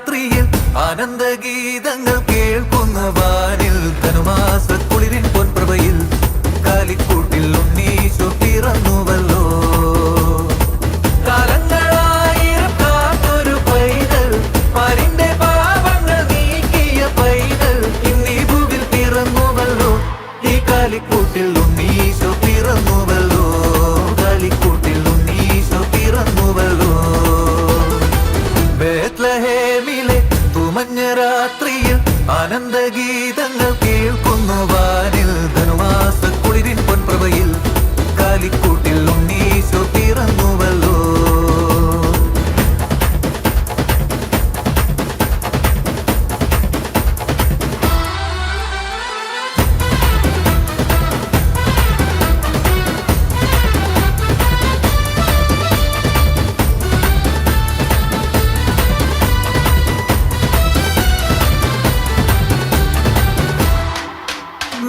രാത്രിയിൽ ആനന്ദഗീതങ്ങൾ കേൾക്കുന്ന വാനിൽ ധനുമാസക്കുളിരിൻ പൊൻപ്രഭയിൽ കാലിക്കൂട്ടിൽ ഉണ്ണീശോ പിറന്നുവല്ലോ. കാലങ്ങളായിരം കാത്തൊരു പൈതൽ, പാരിന്റെ പാപങ്ങൾ നീക്കിയ പൈതൽ, ഇന്നീ ഭൂവിൽ പിറന്നുവല്ലോ. ഈ കാലിക്കൂട്ടിൽ ഉണ്ണീശോ പിറന്നുവല്ലോ. കാലിക്കൂട്ടിൽ ഉണ്ണീശോ പിറന്നുവല്ലോ. ബേത്ലഹേമിലെ തുമഞ്ഞ രാത്രിയിൽ ആനന്ദഗീതങ്ങൾ കേൾക്കുന്നു വാനിൽ ധനുമാസക്കുളിരിൻ പൊൻപ്രഭയിൽ കാലിക്കൂട്ടിൽ ഉണ്ണീശോ പിറന്നുവല്ലോ.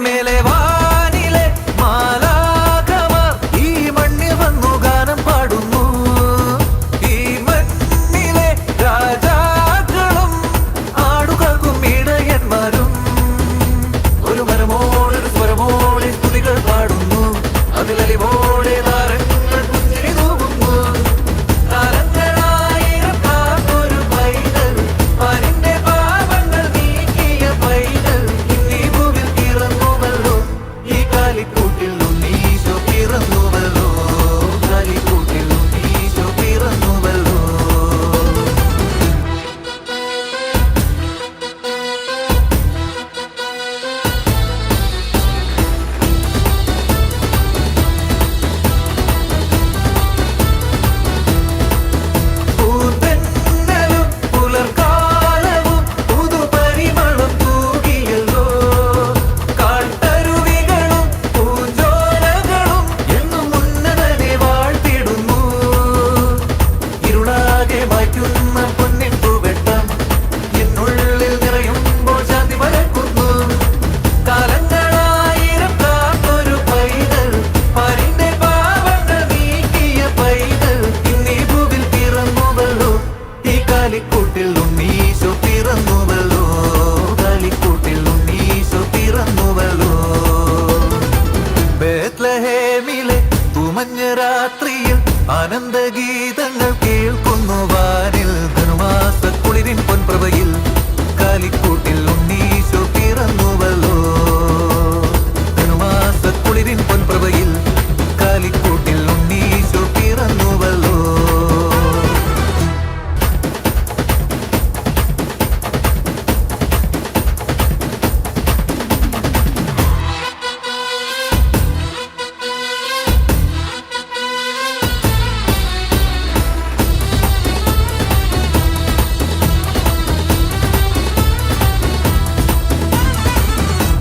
മേലെ വാനിലെ മാലാഖമാർ ഈ മണ്ണിൽ വന്നു ഗാനം പാടുന്നു. ഈ മണ്ണിലെ രാജാക്കളും ആടുകൾക്കും ഇടയന്മാരും ഒരു മരമോടൊരു സ്വരമോടെ സ്തുതികൾ പാടുന്നു. അതിലലിവോടെ താരങ്ങൾ പുഞ്ചിരി തൂകുന്നു. കാലങ്ങളായിരം കാത്തൊരു പൈതൽ, പാരിന്റെ പാപങ്ങൾ നീക്കിയ പൈതൽ, ഇന്നീ ഭൂവിൽ പിറന്നുവല്ലോ. ഈ കാലിക്കൂട്ടിൽ ഉണ്ണീശോ പിറന്നുവല്ലോ. കാലിക്കൂട്ടിൽ ഉണ്ണീശോ പിറന്നുവല്ലോ. പൂന്തന്നലും പുലർക്കാലവും പുതുപരിമളം തൂകിയല്ലോ. കാട്ടരുവികളും പൂഞ്ചോലകളും എന്നും ഉന്നതനെ വാഴ്ത്തിടുന്നു. ഇരുളാകെ മായ്ക്കുന്ന പൊന്നിൻ പൂവെട്ടം എന്നുള്ളിൽ നിറയുമ്പോൾ ശാന്തി പരക്കുന്നു. കാലങ്ങളായിരം കാത്തൊരു പൈതൽ, പാരിന്റെ പാപങ്ങൾ നീക്കിയ പൈതൽ, ഇന്നീ ഭൂവിൽ പിറന്നുവല്ലോ. ഈ കാലിക്കൂട്ടിൽ ഉണ്ണീശോ പിറന്നുവല്ലോ. കാലിക്കൂട്ടിൽ ഉണ്ണീശോ പിറന്നുവല്ലോ. ബേത്ലഹേമിലെ തുമഞ്ഞ രാത്രിയിൽ ആനന്ദഗീതങ്ങൾ കേൾക്കുന്നു വാനിൽ ധനുമാസക്കുളിരിൻ പൊൻപ്രഭയിൽ കാലിക്കൂട്ടിൽ ഉണ്ണീശോ പിറന്നുവല്ലോ. ധനുമാസക്കുളിരിൻ പൊൻപ്രഭയിൽ കാലിക്കൂട്ടിൽ ഉണ്ണീശോ പിറന്നുവല്ലോ.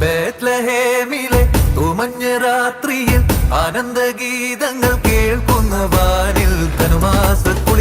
ബേത്ലഹേമിലെ തുമഞ്ഞ രാത്രിയിൽ ആനന്ദഗീതങ്ങൾ കേൾക്കുന്ന വാനിൽ ധനുമാസക്കുളിരിൻ